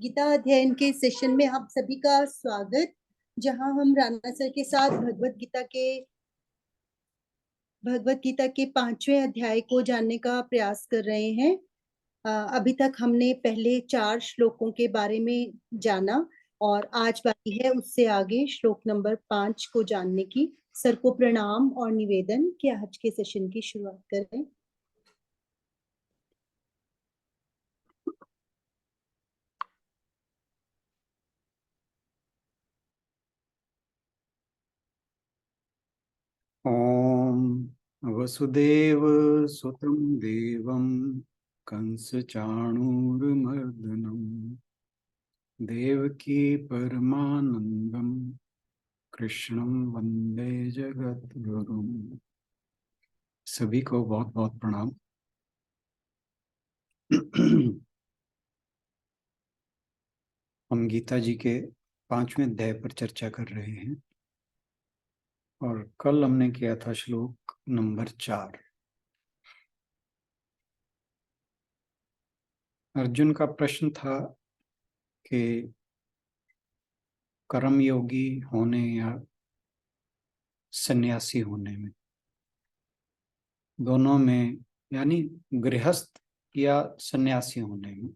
गीता अध्ययन के सेशन में आप सभी का स्वागत। जहां हम राणा सर के साथ भगवत गीता के 5वें अध्याय को जानने का प्रयास कर रहे हैं। अभी तक हमने पहले 4 श्लोकों के बारे में जाना और आज बाकी है उससे आगे श्लोक नंबर 5 को जानने की। सर को प्रणाम और निवेदन कि आज के सेशन की शुरुआत करें। ओम वसुदेव सुतं देवं कंसचाणूरमर्दनं देवकी परमानंदं कृष्णं वंदे जगद्गुरुं। सभी को बहुत बहुत प्रणाम। हम गीता जी के 5वें अध्याय पर चर्चा कर रहे हैं और कल हमने किया था श्लोक नंबर 4। अर्जुन का प्रश्न था कि कर्मयोगी होने या सन्यासी होने में, दोनों में, यानी गृहस्थ या सन्यासी होने में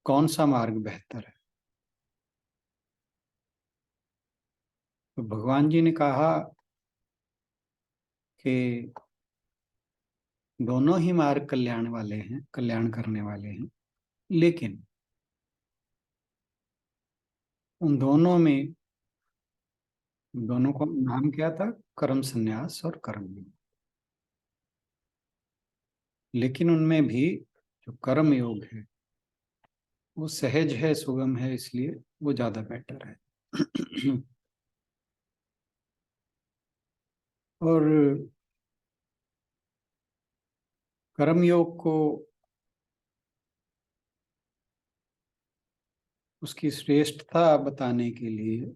कौन सा मार्ग बेहतर है। तो भगवान जी ने कहा कि दोनों ही मार्ग कल्याण वाले हैं, कल्याण करने वाले हैं, लेकिन उन दोनों में, दोनों का नाम क्या था? कर्म संन्यास और कर्म योग। लेकिन उनमें भी जो कर्म योग है वो सहज है, सुगम है, इसलिए वो ज्यादा बेटर है। और कर्म योग को उसकी श्रेष्ठता बताने के लिए,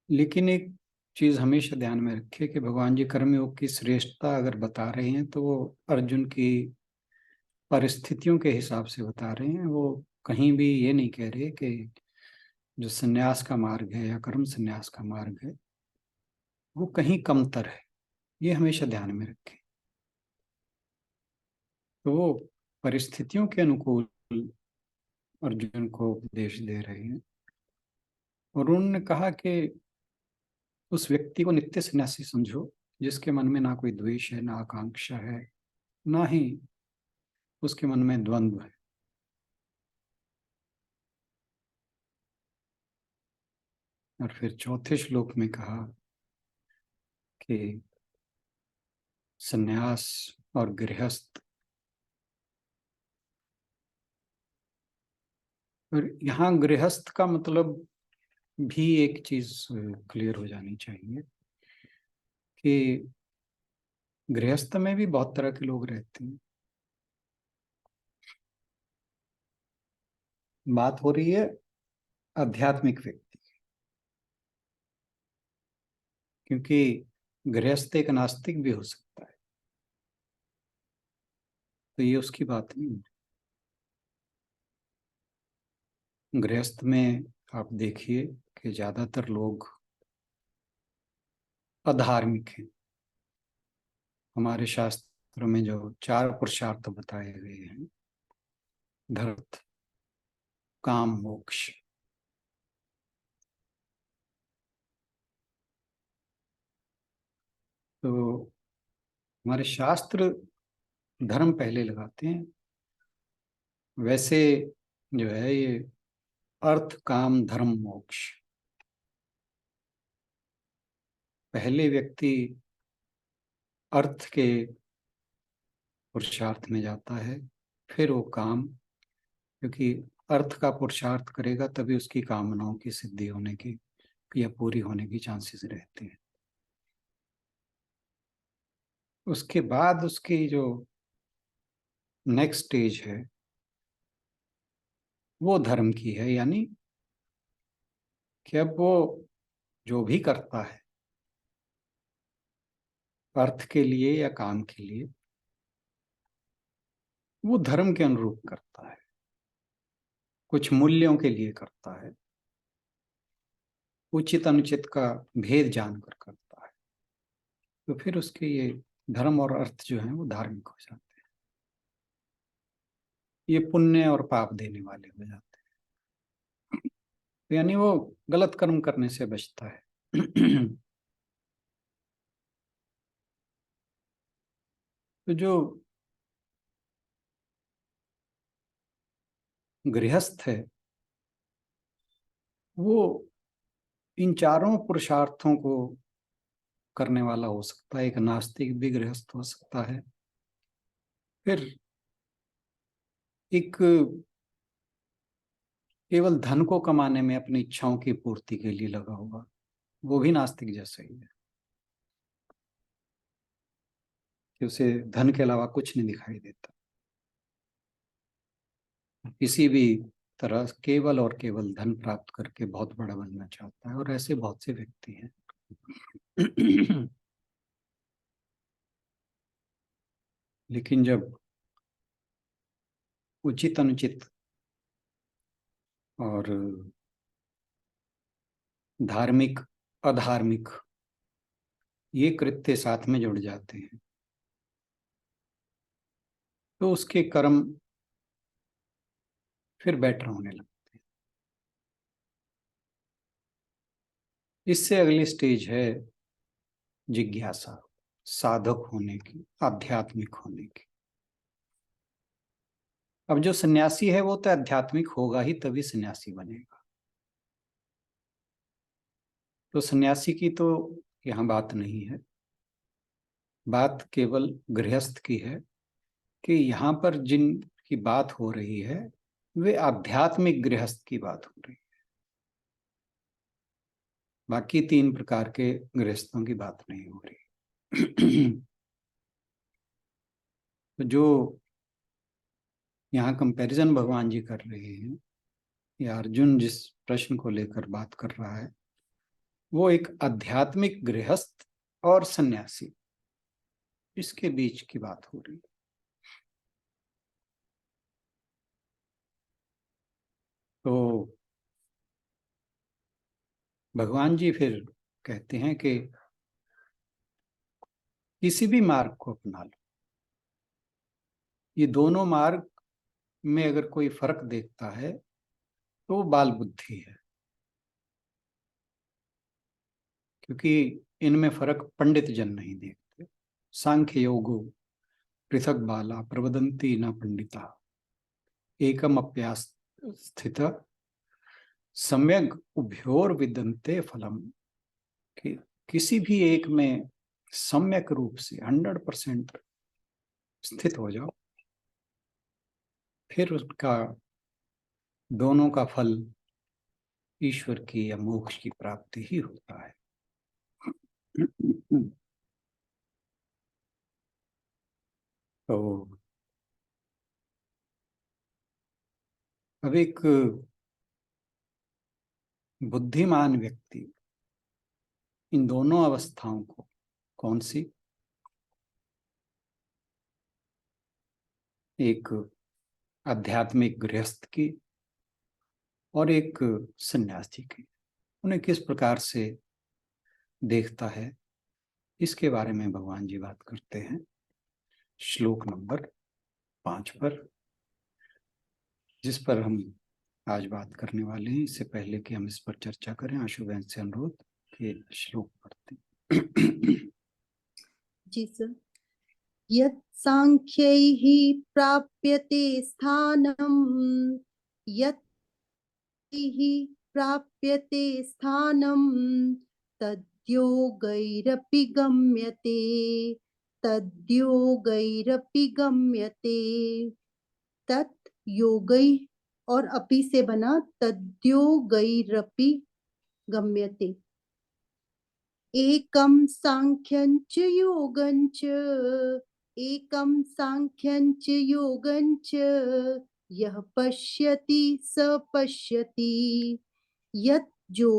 लेकिन एक चीज हमेशा ध्यान में रखे कि भगवान जी कर्मयोग की श्रेष्ठता अगर बता रहे हैं तो वो अर्जुन की परिस्थितियों के हिसाब से बता रहे हैं। वो कहीं भी ये नहीं कह रहे कि जो संन्यास का मार्ग है या कर्म संन्यास का मार्ग है वो कहीं कमतर है। ये हमेशा ध्यान में रखें। तो वो परिस्थितियों के अनुकूल अर्जुन को उपदेश दे रहे हैं और उन्होंने कहा कि उस व्यक्ति को नित्य सन्यासी समझो जिसके मन में ना कोई द्वेष है, ना आकांक्षा है, ना ही उसके मन में द्वंद्व है। और फिर चौथे श्लोक में कहा कि सन्यास और गृहस्थ, और यहाँ गृहस्थ का मतलब भी एक चीज क्लियर हो जानी चाहिए कि गृहस्थ में भी बहुत तरह के लोग रहते हैं। बात हो रही है आध्यात्मिक व्यक्ति, क्योंकि गृहस्थ एक नास्तिक भी हो सकता है, तो ये उसकी बात नहीं है। गृहस्थ में आप देखिए कि ज्यादातर लोग अधार्मिक हैं। हमारे शास्त्रों में जो 4 पुरुषार्थ बताए गए हैं, धर्म, काम, मोक्ष, तो हमारे शास्त्र धर्म पहले लगाते हैं। वैसे जो है ये अर्थ, काम, धर्म, मोक्ष, पहले व्यक्ति अर्थ के पुरुषार्थ में जाता है, फिर वो काम, क्योंकि अर्थ का पुरुषार्थ करेगा तभी उसकी कामनाओं की सिद्धि होने की या पूरी होने की चांसेस रहते हैं। उसके बाद उसकी जो नेक्स्ट स्टेज है वो धर्म की है, यानी कि अब वो जो भी करता है अर्थ के लिए या काम के लिए, वो धर्म के अनुरूप करता है, कुछ मूल्यों के लिए करता है, उचित अनुचित का भेद जानकर करता है, तो फिर उसके ये धर्म और अर्थ जो है वो धार्मिक हो जाते हैं, ये पुण्य और पाप देने वाले हो जाते हैं, तो यानी वो गलत कर्म करने से बचता है। तो जो गृहस्थ है वो इन चारों पुरुषार्थों को करने वाला हो सकता है। एक नास्तिक भी गृहस्थ हो सकता है, फिर एक केवल धन को कमाने में अपनी इच्छाओं की पूर्ति के लिए लगा हुआ, वो भी नास्तिक जैसा ही है, कि उसे धन के अलावा कुछ नहीं दिखाई देता, किसी भी तरह केवल और केवल धन प्राप्त करके बहुत बड़ा बनना चाहता है, और ऐसे बहुत से व्यक्ति हैं। लेकिन जब उचित अनुचित और धार्मिक अधार्मिक ये कृत्य साथ में जुड़ जाते हैं, तो उसके कर्म फिर बेटर होने लगते हैं। इससे अगली स्टेज है जिज्ञासा, साधक होने की, आध्यात्मिक होने की। अब जो सन्यासी है वो तो आध्यात्मिक होगा ही, तभी सन्यासी बनेगा। तो सन्यासी की तो यहाँ बात नहीं है, बात केवल गृहस्थ की है, कि यहाँ पर जिन की बात हो रही है वे आध्यात्मिक गृहस्थ की बात हो रही है, बाकी तीन प्रकार के गृहस्थों की बात नहीं हो रही। तो जो यहाँ कंपैरिजन भगवान जी कर रहे हैं, या अर्जुन जिस प्रश्न को लेकर बात कर रहा है, वो एक आध्यात्मिक गृहस्थ और सन्यासी, इसके बीच की बात हो रही है। तो भगवान जी फिर कहते हैं कि किसी भी मार्ग को अपना लो, ये दोनों मार्ग में अगर कोई फर्क देखता है तो वो बाल बुद्धि है, क्योंकि इनमें फर्क पंडित जन नहीं देखते। सांख्य योगो पृथक बाला प्रवदंती न पंडिता एकम अप्यास्थित सम्यक उभयोर विदंते फलम, कि किसी भी एक में सम्यक रूप से 100% स्थित हो जाओ, फिर उसका दोनों का फल ईश्वर की या मोक्ष की प्राप्ति ही होता है। तो अब एक बुद्धिमान व्यक्ति इन दोनों अवस्थाओं को, कौन सी, एक आध्यात्मिक गृहस्थ की और एक सन्यासी की, उन्हें किस प्रकार से देखता है, इसके बारे में भगवान जी बात करते हैं श्लोक नंबर 5 पर, जिस पर हम आज बात करने वाले हैं। इससे पहले कि हम इस पर चर्चा करें, आशुबेन से अनुरोध कि श्लोक पढ़ते। जी सर। यत् सांख्यैः प्राप्यते स्थानं, यत् प्राप्यते स्थानं, तद्योगैरपि गम्यते, तद्योगैरपि गम्यते। तत् योगै और अपि से बना तद्योगैरपि गम्यते। एकं सांख्यं च योगं च, एकं सांख्यं च योगं च, यः पश्यति स पश्यति। यत् जो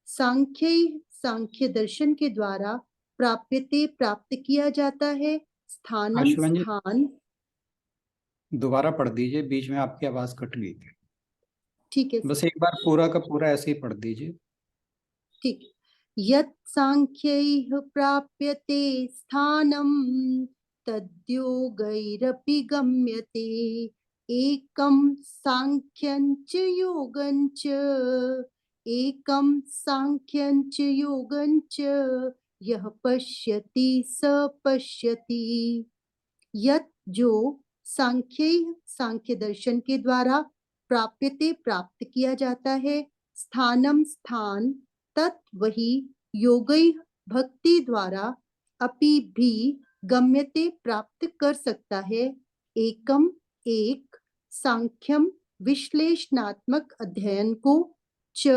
सांख्य दर्शन के द्वारा प्राप्यते प्राप्त किया जाता है, स्थानम आशुबेन जी, स्थान। दोबारा पढ़ दीजिए, बीच में आपकी आवाज कट गई थी। ठीक है बस सर। एक बार पूरा का पूरा ऐसे ही पढ़ दीजिए। ठीक। यत् सांख्यैः प्राप्यते स्थानं तद्योगैरपि गम्यते। एकं सांख्यं च योगं च एकं सांख्यं च योगं च यः पश्यति स पश्यति। यत जो सांख्य सांख्य दर्शन के द्वारा प्राप्यते प्राप्त किया जाता है, स्थानम स्थान, तत् वही, योगै भक्ति द्वारा अपि भी गम्यते प्राप्त कर सकता है। एकम एक, सांख्यम विश्लेषणात्मक अध्ययन को, च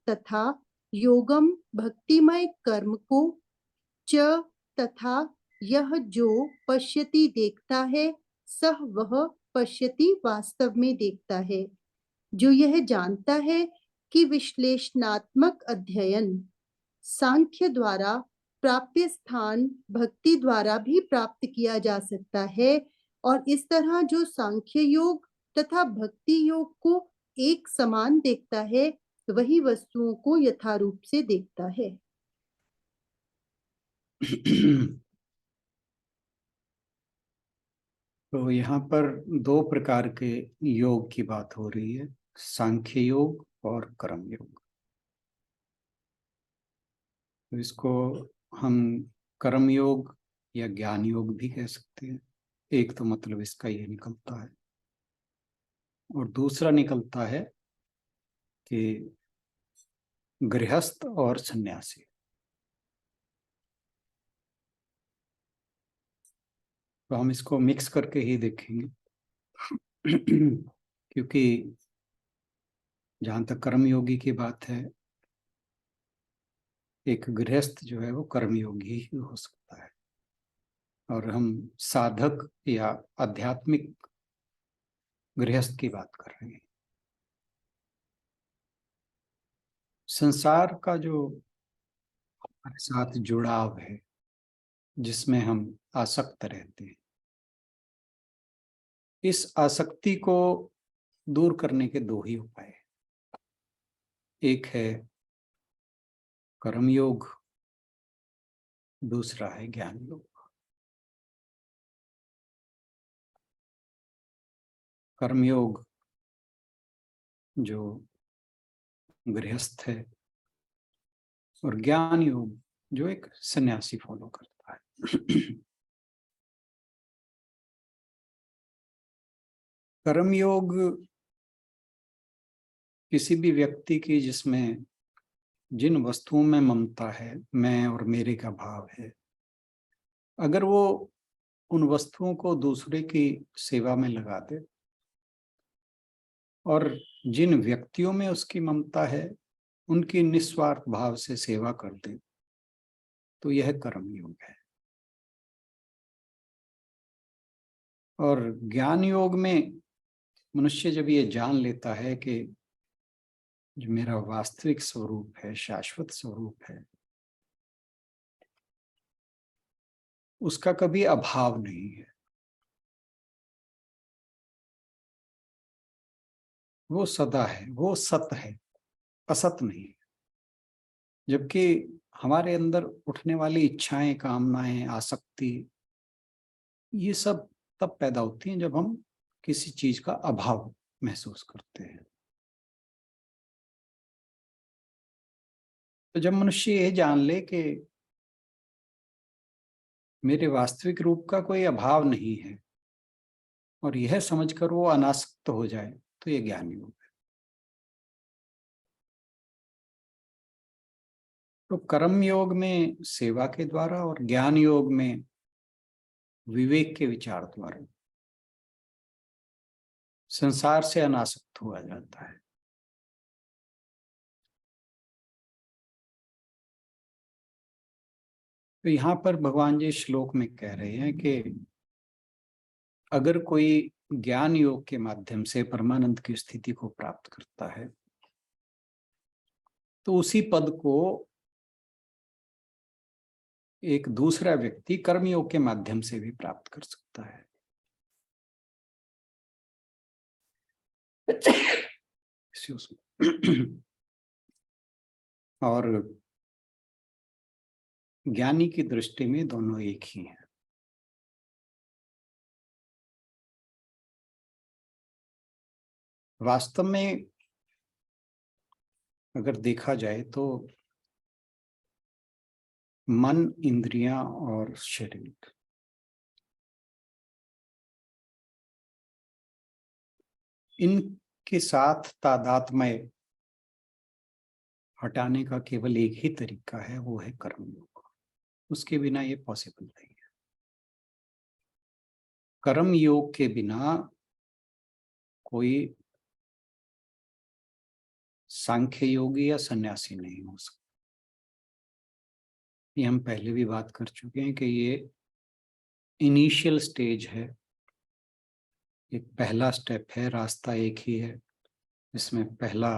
तथा योगम भक्तिमय कर्म को, च तथा यह जो पश्यति देखता है, सह वह पश्यति वास्तव में देखता है। जो यह जानता है कि विश्लेषणात्मक अध्ययन सांख्य द्वारा प्राप्य स्थान भक्ति द्वारा भी प्राप्त किया जा सकता है, और इस तरह जो सांख्य योग तथा भक्ति योग को एक समान देखता है, वही वस्तुओं को यथारूप से देखता है। तो यहाँ पर दो प्रकार के योग की बात हो रही है, सांख्य योग और कर्म योग। तो इसको हम कर्म योग या ज्ञान योग भी कह सकते हैं। एक तो मतलब इसका ये निकलता है, और दूसरा निकलता है कि गृहस्थ और सन्यासी। तो हम इसको मिक्स करके ही देखेंगे। क्योंकि जहाँ तक कर्मयोगी की बात है, एक गृहस्थ जो है वो कर्मयोगी ही हो सकता है, और हम साधक या आध्यात्मिक गृहस्थ की बात कर रहे हैं। संसार का जो हमारे साथ जुड़ाव है, जिसमें हम आसक्त रहते हैं, इस आसक्ति को दूर करने के दो ही उपाय हैं। एक है कर्मयोग, दूसरा है ज्ञान योग। कर्मयोग जो गृहस्थ है, और ज्ञान योग जो एक सन्यासी फॉलो करता है। कर्मयोग किसी भी व्यक्ति की जिसमें जिन वस्तुओं में ममता है, मैं और मेरे का भाव है, अगर वो उन वस्तुओं को दूसरे की सेवा में लगा दे, और जिन व्यक्तियों में उसकी ममता है उनकी निस्वार्थ भाव से सेवा कर दे, तो यह कर्मयोग है। और ज्ञान योग में मनुष्य जब ये जान लेता है कि जो मेरा वास्तविक स्वरूप है, शाश्वत स्वरूप है, उसका कभी अभाव नहीं है, वो सदा है, वो सत है, असत नहीं है। जबकि हमारे अंदर उठने वाली इच्छाएं, कामनाएं, आसक्ति, ये सब तब पैदा होती हैं जब हम किसी चीज का अभाव महसूस करते हैं। तो जब मनुष्य ये जान ले कि मेरे वास्तविक रूप का कोई अभाव नहीं है, और यह समझकर वो अनासक्त हो जाए, तो ये ज्ञान योग है। तो कर्म योग में सेवा के द्वारा, और ज्ञान योग में विवेक के विचार द्वारा संसार से अनासक्त हुआ जाता है। तो यहाँ पर भगवान जी श्लोक में कह रहे हैं कि अगर कोई ज्ञान योग के माध्यम से परमानंद की स्थिति को प्राप्त करता है, तो उसी पद को एक दूसरा व्यक्ति कर्मयोग के माध्यम से भी प्राप्त कर सकता है। और ज्ञानी की दृष्टि में दोनों एक ही हैं। वास्तव में अगर देखा जाए तो मन, इंद्रियां और शरीर, इनके साथ तादात्म्य हटाने का केवल एक ही तरीका है, वो है कर्मयोग। उसके बिना ये पॉसिबल नहीं है। कर्म योग के बिना कोई सांख्य योगी या सन्यासी नहीं हो सकता। ये हम पहले भी बात कर चुके हैं कि ये इनिशियल स्टेज है, एक पहला स्टेप है, रास्ता एक ही है। इसमें पहला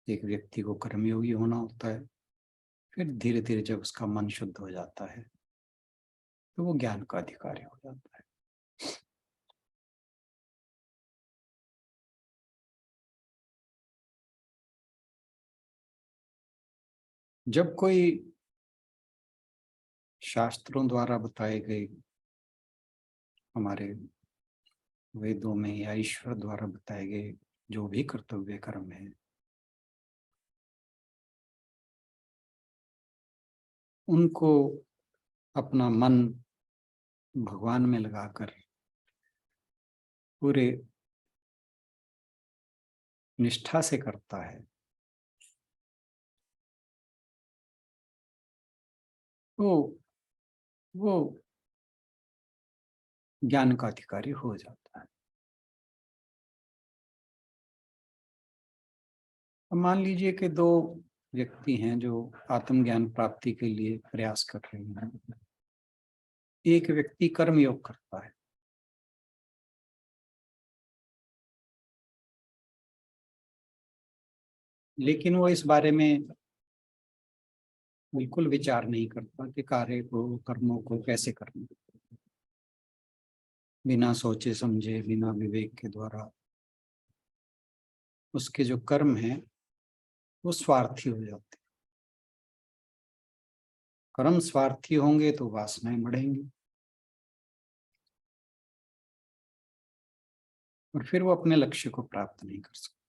एक व्यक्ति को कर्मयोगी होना होता है, फिर धीरे धीरे जब उसका मन शुद्ध हो जाता है तो वो ज्ञान का अधिकारी हो जाता है। जब कोई शास्त्रों द्वारा बताए गए, हमारे वेदों में या ईश्वर द्वारा बताए गए जो भी कर्तव्य कर्म है, उनको अपना मन भगवान में लगाकर पूरे निष्ठा से करता है, वो ज्ञान का अधिकारी हो जाता है। अब मान लीजिए कि दो व्यक्ति हैं जो आत्मज्ञान प्राप्ति के लिए प्रयास कर रहे हैं। एक व्यक्ति कर्म योग करता है, लेकिन वो इस बारे में बिल्कुल विचार नहीं करता कि कार्य को, कर्मों को कैसे करना। बिना सोचे समझे, बिना विवेक के द्वारा उसके जो कर्म हैं वो स्वार्थी हो जाते हैं। कर्म स्वार्थी होंगे तो वासनाएं बढ़ेंगी और फिर वो अपने लक्ष्य को प्राप्त नहीं कर सकते।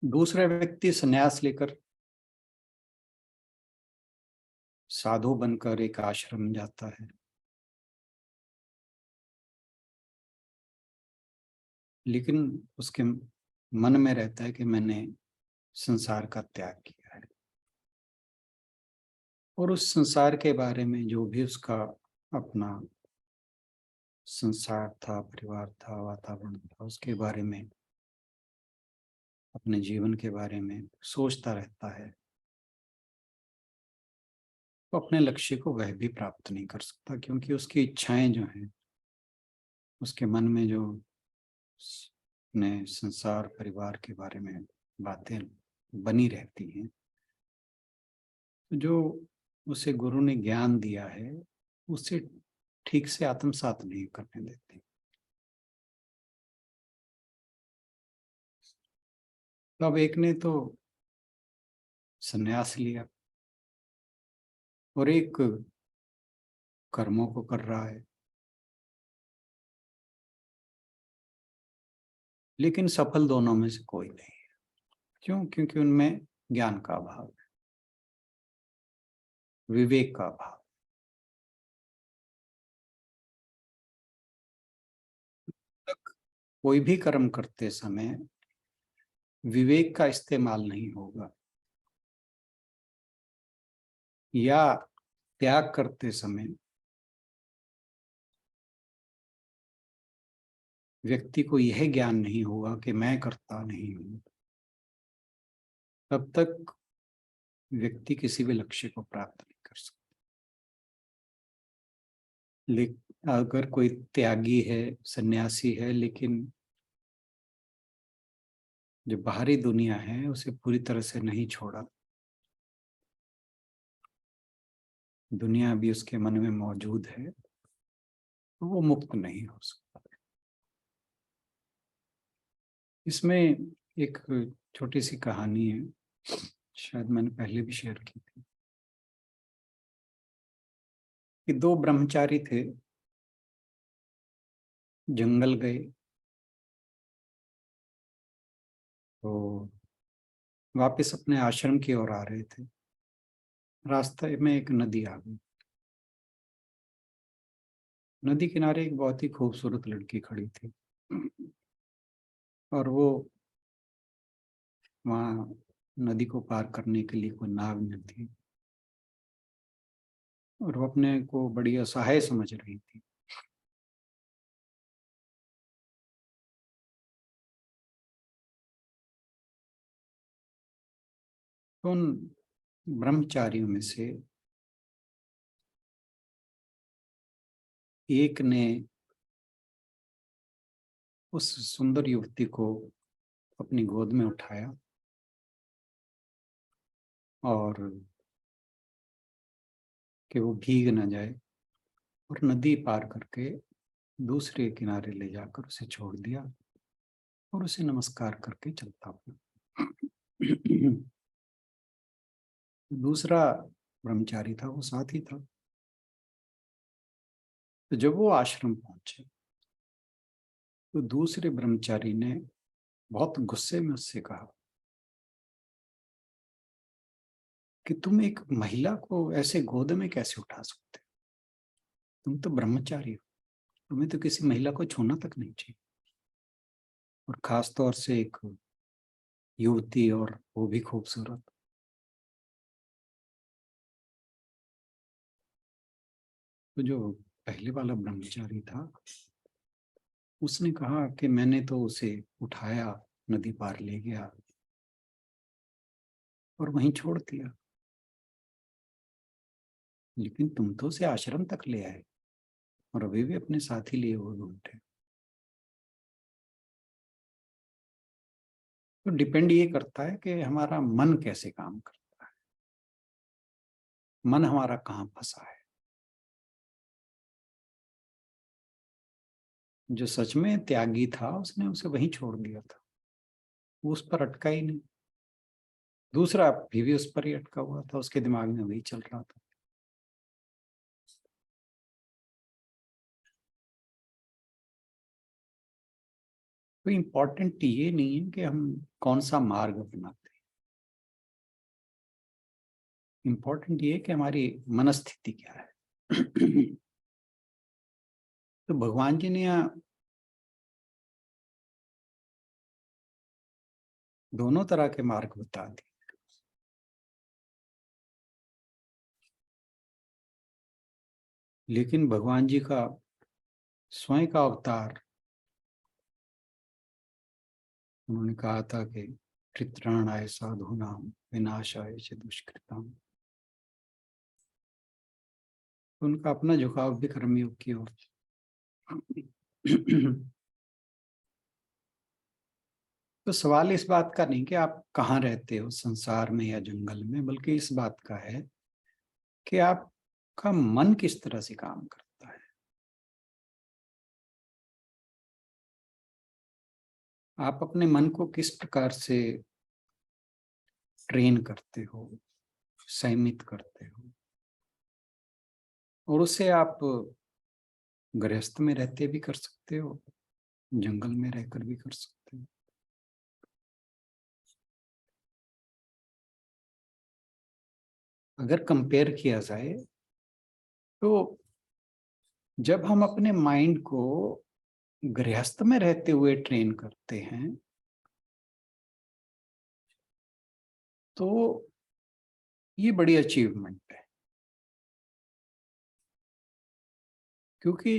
दूसरा व्यक्ति संन्यास लेकर साधु बनकर एक आश्रम जाता है, लेकिन उसके मन में रहता है कि मैंने संसार का त्याग किया है, और उस संसार के बारे में जो भी उसका अपना संसार था, परिवार था, वातावरण था, उसके बारे में, अपने जीवन के बारे में सोचता रहता है, तो अपने लक्ष्य को वह भी प्राप्त नहीं कर सकता, क्योंकि उसकी इच्छाएं जो हैं, उसके मन में जो अपने संसार परिवार के बारे में बातें बनी रहती हैं, तो जो उसे गुरु ने ज्ञान दिया है उसे ठीक से आत्मसात नहीं करने देती। तो अब एक ने तो संन्यास लिया और एक कर्मों को कर रहा है, लेकिन सफल दोनों में से कोई नहीं है। क्यों? क्योंकि उनमें ज्ञान का अभाव है, विवेक का अभाव। तक कोई भी कर्म करते समय विवेक का इस्तेमाल नहीं होगा, या त्याग करते समय व्यक्ति को यह ज्ञान नहीं होगा कि मैं करता नहीं हूं, तब तक व्यक्ति किसी भी लक्ष्य को प्राप्त नहीं कर सकता। लेकिन अगर कोई त्यागी है, सन्यासी है, लेकिन जो बाहरी दुनिया है उसे पूरी तरह से नहीं छोड़ा, दुनिया भी उसके मन में मौजूद है, तो वो मुक्त नहीं हो सकता। इसमें एक छोटी सी कहानी है, शायद मैंने पहले भी शेयर की थी, कि दो ब्रह्मचारी थे, जंगल गए, तो वापस अपने आश्रम की ओर आ रहे थे। रास्ते में एक नदी आ गई। नदी किनारे एक बहुत ही खूबसूरत लड़की खड़ी थी, और वो वहाँ नदी को पार करने के लिए कोई नाव नहीं थी, और वो अपने को बड़ी असहाय समझ रही थी। तो उन ब्रह्मचारियों में से एक ने उस सुंदर युवती को अपनी गोद में उठाया और कि वो भीग न जाए, और नदी पार करके दूसरे किनारे ले जाकर उसे छोड़ दिया और उसे नमस्कार करके चलता हुआ। दूसरा ब्रह्मचारी था, वो साथी था। तो जब वो आश्रम पहुंचे तो दूसरे ब्रह्मचारी ने बहुत गुस्से में उससे कहा कि तुम एक महिला को ऐसे गोद में कैसे उठा सकते हो? तुम तो ब्रह्मचारी हो, तुम्हें तो किसी महिला को छूना तक नहीं चाहिए, और खास तौर से एक युवती, और वो भी खूबसूरत। तो जो पहले वाला ब्रह्मचारी था, उसने कहा कि मैंने तो उसे उठाया, नदी पार ले गया और वहीं छोड़ दिया, लेकिन तुम तो उसे आश्रम तक ले आए और अभी भी अपने साथी लिए हुए घूमते। तो डिपेंड ये करता है कि हमारा मन कैसे काम करता है, मन हमारा कहाँ फंसा है। जो सच में त्यागी था, उसने उसे वहीं छोड़ दिया था, वो उस पर अटका ही नहीं। दूसरा भी उस पर ही अटका हुआ था, उसके दिमाग में वही चल रहा था। तो इम्पोर्टेंट ये नहीं है कि हम कौन सा मार्ग अपनाते हैं, इम्पोर्टेंट ये है कि हमारी मनस्थिति क्या है। तो भगवान जी ने यहाँ दोनों तरह के मार्ग बता दिए। लेकिन भगवान जी का स्वयं का अवतार, उन्होंने कहा था कि परित्राणाय साधूनां विनाशाय च दुष्कृतां। उनका अपना झुकाव भी कर्मयोग की ओर। तो सवाल इस बात का नहीं कि आप कहाँ रहते हो, संसार में या जंगल में, बल्कि इस बात का है कि आपका मन किस तरह से काम करता है। आप अपने मन को किस प्रकार से ट्रेन करते हो, संयमित करते हो, और उसे आप गृहस्थ में रहते भी कर सकते हो, जंगल में रहकर भी कर सकते हो। अगर कंपेयर किया जाए तो जब हम अपने माइंड को गृहस्थ में रहते हुए ट्रेन करते हैं तो ये बड़ी अचीवमेंट है, क्योंकि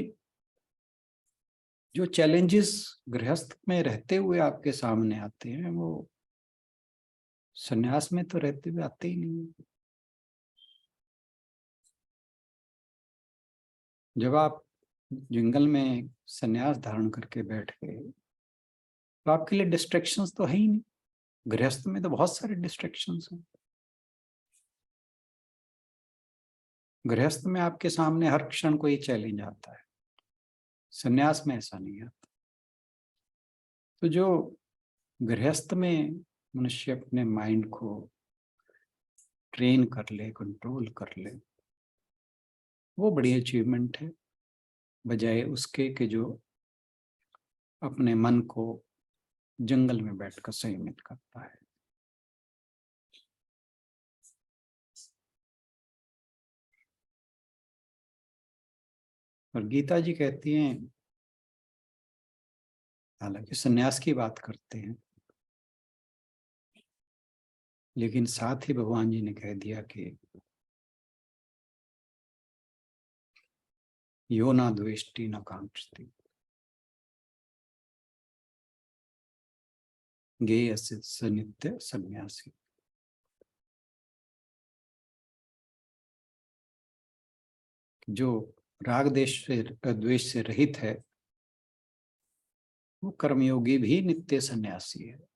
जो चैलेंजेस गृहस्थ में रहते हुए आपके सामने आते हैं वो संन्यास में तो रहते हुए आते ही नहीं। जब आप जंगल में संन्यास धारण करके बैठ गए तो आपके लिए डिस्ट्रैक्शंस तो है ही नहीं। गृहस्थ में तो बहुत सारे डिस्ट्रैक्शंस हैं। गृहस्थ में आपके सामने हर क्षण कोई चैलेंज आता है, संन्यास में ऐसा नहीं आता। तो जो गृहस्थ में मनुष्य अपने माइंड को ट्रेन कर ले, कंट्रोल कर ले, वो बड़ी अचीवमेंट है, बजाय उसके कि जो अपने मन को जंगल में बैठकर संयमित करता है। और गीता जी कहती हैं, हालांकि सन्यास की बात करते हैं, लेकिन साथ ही भगवान जी ने कह दिया कि यो ना द्वेष्टि न कांक्षति गेय स नित्य सन्यासी। जो राग देश से द्वेष से रहित है वो कर्मयोगी भी नित्य सन्यासी है।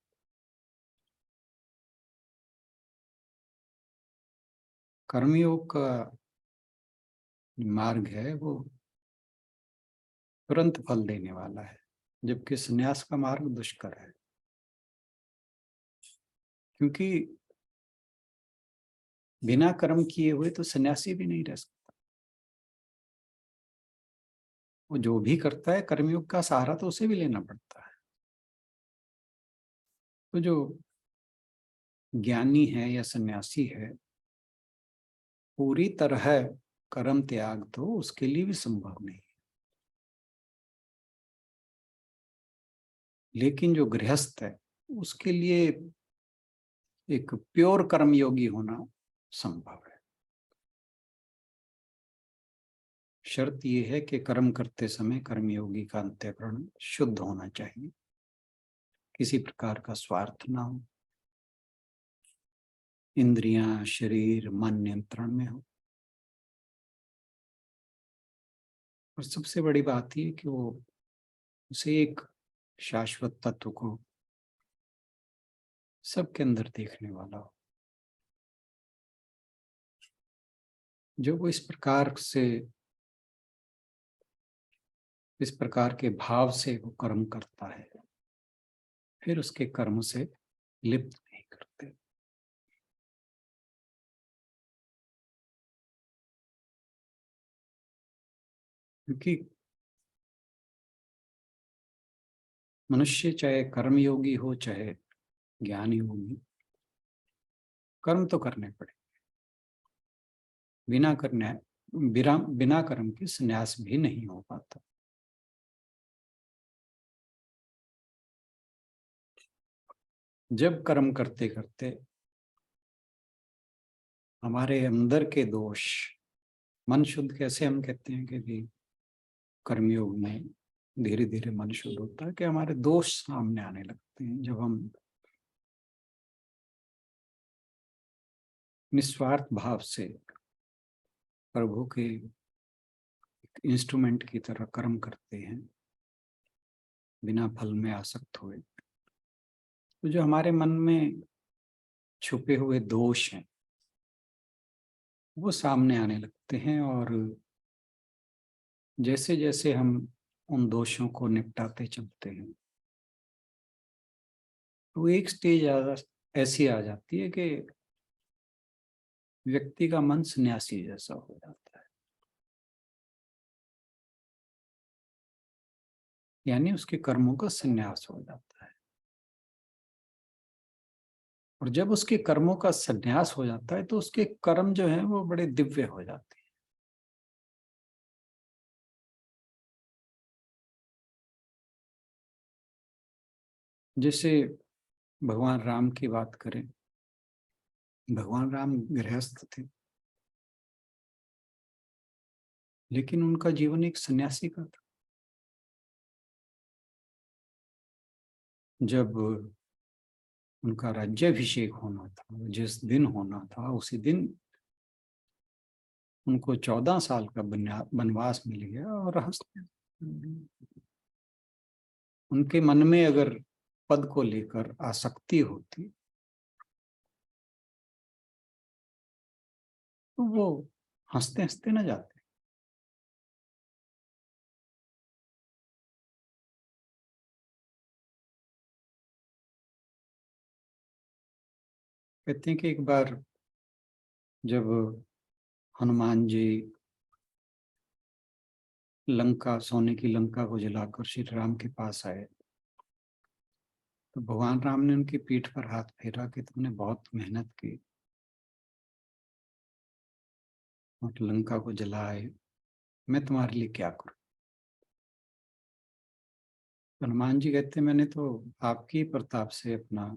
कर्मयोग का मार्ग है वो तुरंत फल देने वाला है, जबकि सन्यास का मार्ग दुष्कर है, क्योंकि बिना कर्म किए हुए तो सन्यासी भी नहीं रह सकता। वो जो भी करता है कर्मयोग का सहारा तो उसे भी लेना पड़ता है। तो जो ज्ञानी है या सन्यासी है, पूरी तरह कर्म त्याग तो उसके लिए भी संभव नहीं है। लेकिन जो गृहस्थ है उसके लिए एक प्योर कर्मयोगी होना संभव है। शर्त यह है कि कर्म करते समय कर्मयोगी का अंतःकरण शुद्ध होना चाहिए, किसी प्रकार का स्वार्थ ना हो, इंद्रियां, शरीर, मन नियंत्रण में हो। और सबसे बड़ी बात यह कि वो उसे एक शाश्वत तत्व को सबके अंदर देखने वाला हो। जो वो इस प्रकार के भाव से वो कर्म करता है, फिर उसके कर्म से लिप्त नहीं करते। क्योंकि मनुष्य चाहे कर्मयोगी हो चाहे ज्ञानी होगी, कर्म तो करने पड़े। बिना कर्म के संन्यास भी नहीं हो पाता। जब कर्म करते करते हमारे अंदर के दोष, मन शुद्ध कैसे हम कहते हैं कि कर्मयोग में धीरे धीरे मन शुद्ध होता है, कि हमारे दोष सामने आने लगते हैं जब हम निस्वार्थ भाव से प्रभु के इंस्ट्रूमेंट की तरह कर्म करते हैं बिना फल में आसक्त हुए। तो जो हमारे मन में छुपे हुए दोष हैं वो सामने आने लगते हैं, और जैसे जैसे हम उन दोषों को निपटाते चलते हैं तो एक स्टेज ऐसी आ जाती है कि व्यक्ति का मन सन्यासी जैसा हो जाता है, यानी उसके कर्मों का संन्यास हो जाता है। और जब उसके कर्मों का संन्यास हो जाता है तो उसके कर्म जो हैं वो बड़े दिव्य हो जाते हैं। जैसे भगवान राम की बात करें, भगवान राम गृहस्थ थे, लेकिन उनका जीवन एक सन्यासी का था। जब उनका राज्याभिषेक होना था, जिस दिन होना था उसी दिन उनको 14 साल का वनवास मिल गया। और उनके मन में अगर पद को लेकर आसक्ति होती तो वो हंसते हंसते न जाते। कहते हैं कि एक बार जब हनुमान जी लंका, सोने की लंका को जलाकर श्री राम के पास आए, तो भगवान राम ने उनकी पीठ पर हाथ फेरा कि तुमने बहुत मेहनत की और लंका को जलाए, मैं तुम्हारे लिए क्या करूं। हनुमान जी कहते मैंने तो आपकी प्रताप से अपना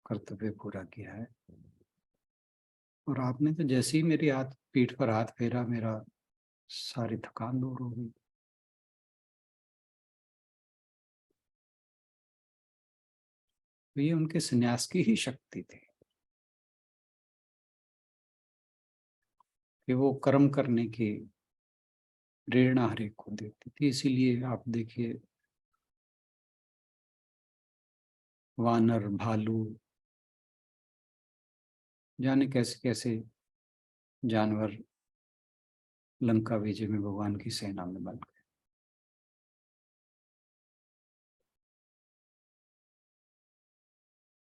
कर्तव्य पूरा किया है, और आपने तो जैसे ही मेरी हाथ पीठ पर हाथ फेरा, मेरा सारी थकान दूर हो गई। तो ये उनके संन्यास की ही शक्ति थी कि वो कर्म करने की प्रेरणा हर एक को देती थी। इसीलिए आप देखिए, वानर, भालू, जाने कैसे कैसे जानवर लंका विजय में भगवान की सेना में बन गए।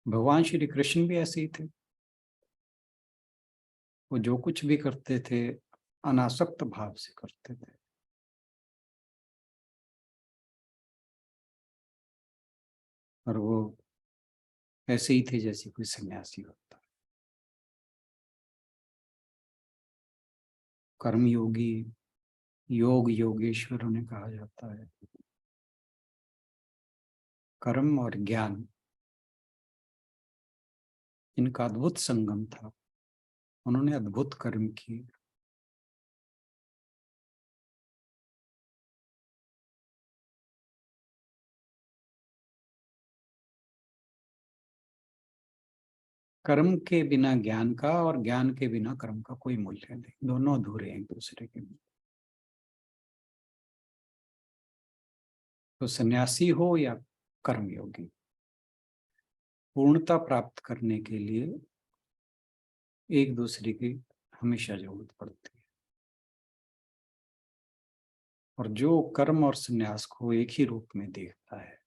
भगवान श्री कृष्ण भी ऐसे ही थे। वो जो कुछ भी करते थे अनासक्त भाव से करते थे। और वो ऐसे ही थे जैसे कोई सन्यासी होता। कर्मयोगी, योग योगेश्वर उन्हें कहा जाता है। कर्म और ज्ञान, इनका अद्भुत संगम था। उन्होंने अद्भुत कर्म किए। कर्म के बिना ज्ञान का और ज्ञान के बिना कर्म का कोई मूल्य नहीं, दोनों अधूरे हैं एक दूसरे के। तो सन्यासी हो या कर्मयोगी, पूर्णता प्राप्त करने के लिए एक दूसरे की हमेशा जरूरत पड़ती है। और जो कर्म और सन्यास को एक ही रूप में देखता है,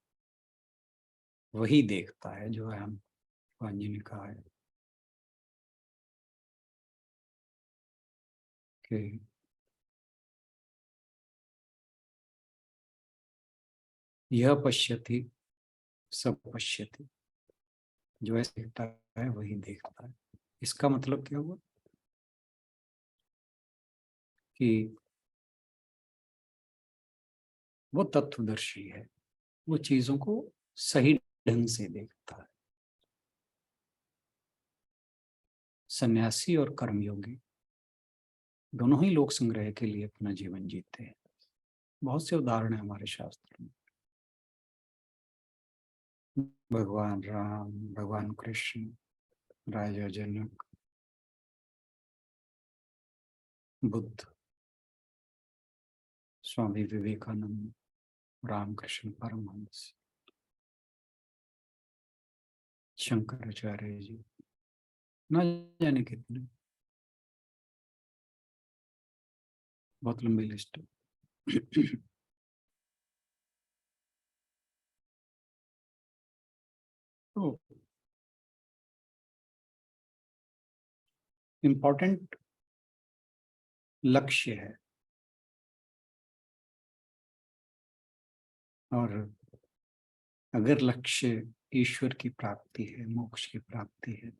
वही देखता है जो है हम भगवान जी ने कहा है कि यह पश्यति सब पश्यति, जो ऐसे देखता है वही देखता है। इसका मतलब क्या हुआ कि वो तत्वदर्शी है, वो चीजों को सही ढंग से देखता है। सन्यासी और कर्मयोगी दोनों ही लोक संग्रह के लिए अपना जीवन जीते हैं। बहुत से उदाहरण है हमारे शास्त्र में। भगवान राम, भगवान कृष्ण, राजा जनक, बुद्ध, स्वामी विवेकानंद, रामकृष्ण परमहंस, शंकराचार्य जी, ना जाने कितने, बहुत लंबी लिस्ट है। तो इम्पोर्टेंट लक्ष्य है, और अगर लक्ष्य ईश्वर की प्राप्ति है, मोक्ष की प्राप्ति है,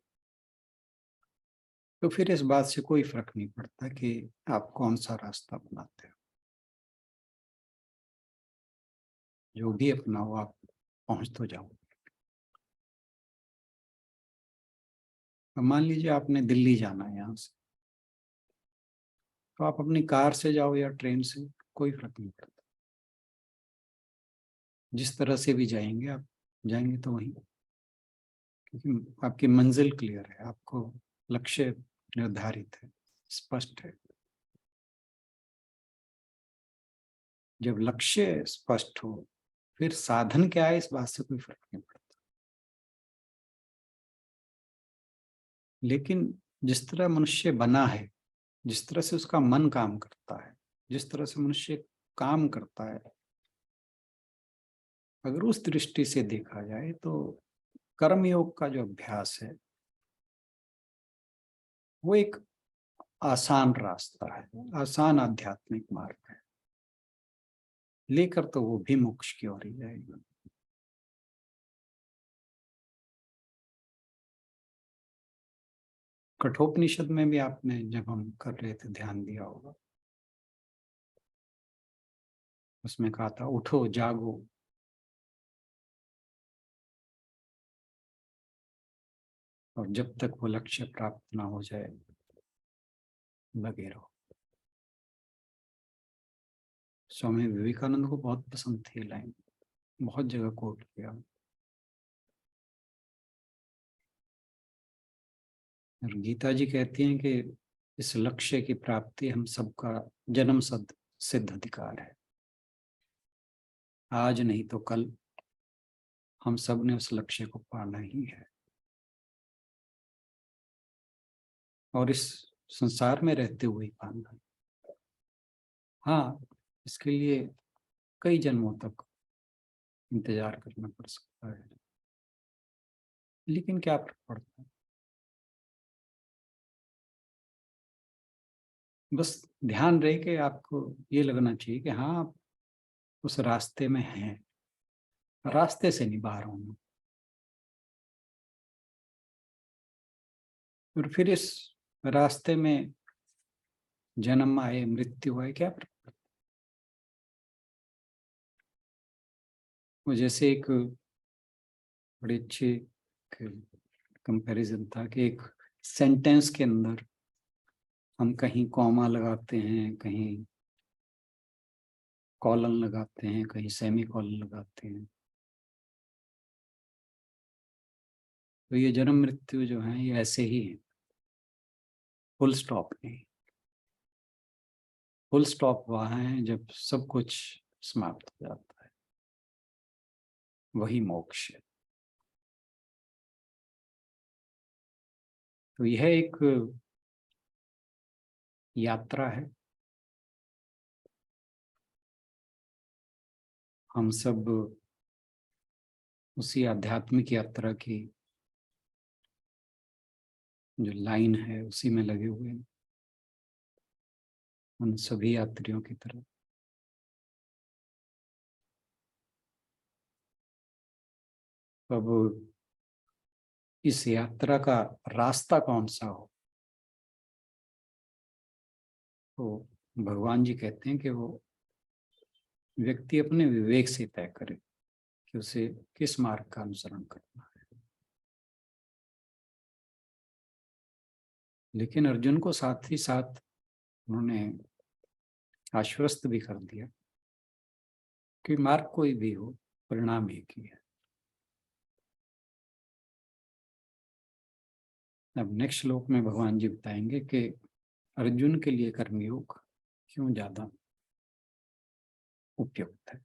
तो फिर इस बात से कोई फर्क नहीं पड़ता कि आप कौन सा रास्ता अपनाते हो। जो भी अपनाओ आप पहुंच तो जाओ। अब मान लीजिए आपने दिल्ली जाना है यहाँ से, तो आप अपनी कार से जाओ या ट्रेन से, कोई फर्क नहीं पड़ता। जिस तरह से भी जाएंगे आप जाएंगे तो वहीं, क्योंकि आपकी मंजिल क्लियर है, आपको लक्ष्य निर्धारित है, स्पष्ट है। जब लक्ष्य स्पष्ट हो, फिर साधन क्या है इस बात से कोई फर्क नहीं पड़ता। लेकिन जिस तरह मनुष्य बना है, जिस तरह से उसका मन काम करता है, जिस तरह से मनुष्य काम करता है, अगर उस दृष्टि से देखा जाए तो कर्मयोग का जो अभ्यास है वो एक आसान रास्ता है, आसान आध्यात्मिक मार्ग है, लेकर तो वो भी मोक्ष की ओर ही जाएगा। कठोपनिषद में भी आपने जब हम कर रहे थे ध्यान दिया होगा, उसमें कहा था उठो जागो, और जब तक वो लक्ष्य प्राप्त ना हो जाए लगे रहो। स्वामी विवेकानंद को बहुत पसंद थी लाइन, बहुत जगह कोट किया। और गीता जी कहती हैं कि इस लक्ष्य की प्राप्ति हम सबका जन्म सिद्ध अधिकार है। आज नहीं तो कल हम सब ने उस लक्ष्य को पाना ही है। और इस संसार में रहते हुए ही पाना। हाँ, इसके लिए कई जन्मों तक इंतजार करना पड़ सकता है, लेकिन क्या फर्क पड़ता है। बस ध्यान रहे कि आपको ये लगना चाहिए कि हाँ, आप उस रास्ते में हैं, रास्ते से नहीं बाहर होना। और फिर इस रास्ते में जन्म आए मृत्यु आए, क्या फर्क पड़ता है। वो जैसे एक बड़ी अच्छी कंपैरिजन था कि एक सेंटेंस के अंदर हम कहीं कॉमा लगाते हैं, कहीं कॉलन लगाते हैं, कहीं सेमी कॉलन लगाते हैं। तो ये जन्म मृत्यु जो है ये ऐसे ही है, फुल स्टॉप नहीं। फुल स्टॉप वहाँ है जब सब कुछ समाप्त हो जाता है, वही मोक्ष है। तो यह एक यात्रा है। हम सब उसी आध्यात्मिक यात्रा की जो लाइन है उसी में लगे हुए हैं, उन सभी यात्रियों की तरह। अब इस यात्रा का रास्ता कौन सा हो, तो भगवान जी कहते हैं कि वो व्यक्ति अपने विवेक से तय करे कि उसे किस मार्ग का अनुसरण करना है। लेकिन अर्जुन को साथ ही साथ उन्होंने आश्वस्त भी कर दिया कि मार्ग कोई भी हो, परिणाम एक ही है। अब नेक्स्ट श्लोक में भगवान जी बताएंगे कि अर्जुन के लिए कर्मयोग क्यों ज्यादा उपयुक्त है।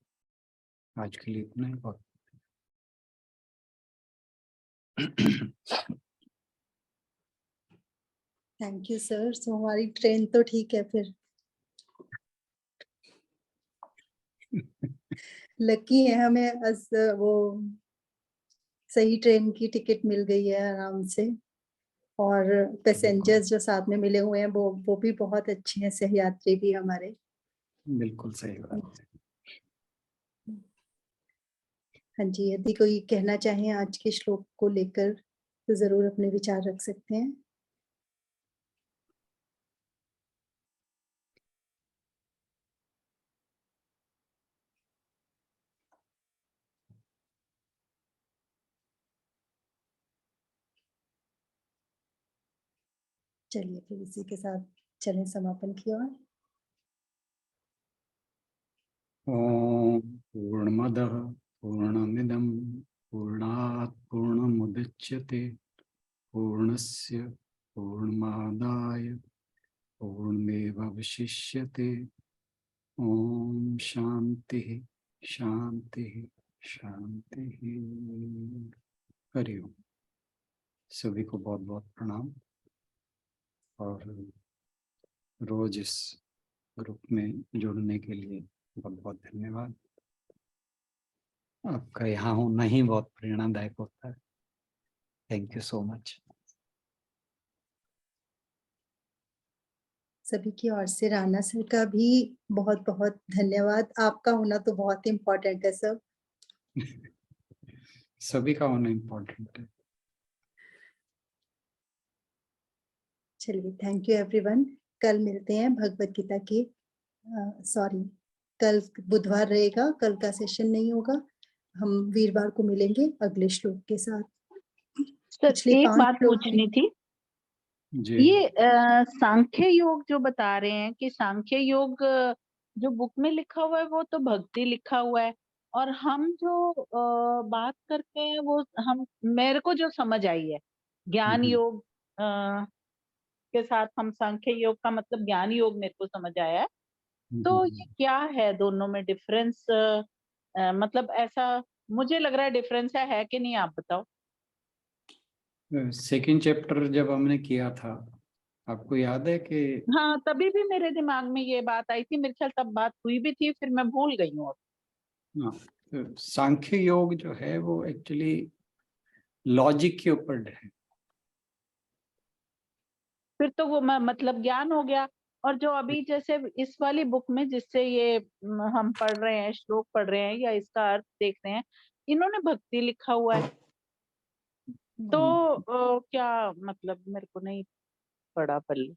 आज के लिए इतना ही बहुत। Thank you sir. सो हमारी ट्रेन तो ठीक है फिर। लकी है हमें, वो सही ट्रेन की टिकट मिल गई है आराम से। और पैसेंजर्स जो साथ में मिले हुए हैं वो भी बहुत अच्छे हैं, सहयात्री भी हमारे। बिल्कुल सही बात है। हाँ जी, यदि कोई कहना चाहे आज के श्लोक को लेकर तो जरूर अपने विचार रख सकते हैं। चलिए फिर इसी के साथ चलें समापन की ओर। ओम पूर्णमदः पूर्णमिदं पूर्णात् पूर्णमुदच्यते पूर्णस्य पूर्णमादाय पूर्णमेवावशिष्यते। ओम शांति शांति शांति। हरि ओम। सभी को बहुत बहुत प्रणाम, और रोज इस ग्रुप में जुड़ने के लिए बहुत बहुत धन्यवाद। आपका यहाँ होना ही बहुत प्रेरणादायक होता है। Thank you so much. सभी की ओर से राणा सर का भी बहुत-बहुत धन्यवाद। आपका होना तो बहुत इम्पोर्टेंट है सर। सभी का होना इम्पोर्टेंट है। चलिए थैंक यू एवरीवन। कल मिलते हैं भगवत गीता के सॉरी कल बुधवार रहेगा, कल का सेशन नहीं होगा। हम वीरवार को मिलेंगे अगले श्लोक के साथ। सर पिछले एक 5 बात श्लोक में पूछनी थी। जी। ये सांख्य योग जो बता रहे हैं कि सांख्य योग जो बुक में लिखा हुआ है वो तो भक्ति लिखा हुआ है, और हम जो बात करते हैं वो हम मेरे को जो समझ आई है ज्ञान हम्म, योग के साथ हम सांख्य योग का मतलब ज्ञान योग मेरे को समझ आया है। तो ये हम्म। क्या है दोनों में डिफरेंस? मतलब ऐसा मुझे लग रहा है डिफरेंस है कि नहीं, आप बताओ। सेकंड चैप्टर जब हमने किया था, आपको याद है कि हाँ, तभी भी मेरे दिमाग में ये बात आई थी, मेरे ख्याल तब बात हुई भी थी, फिर मैं भूल गई हूँ अब। हाँ, तो सांख्य योग जो है वो एक्चुअली लॉजिक के ऊपर है। फिर तो वो मतलब ज्ञान हो गया। और जो अभी जैसे इस वाली बुक में जिससे ये हम पढ़ रहे हैं, श्लोक पढ़ रहे हैं या इसका अर्थ देख रहे हैं, इन्होंने भक्ति लिखा हुआ है। तो क्या मतलब मेरे को नहीं पड़ा पल्ले।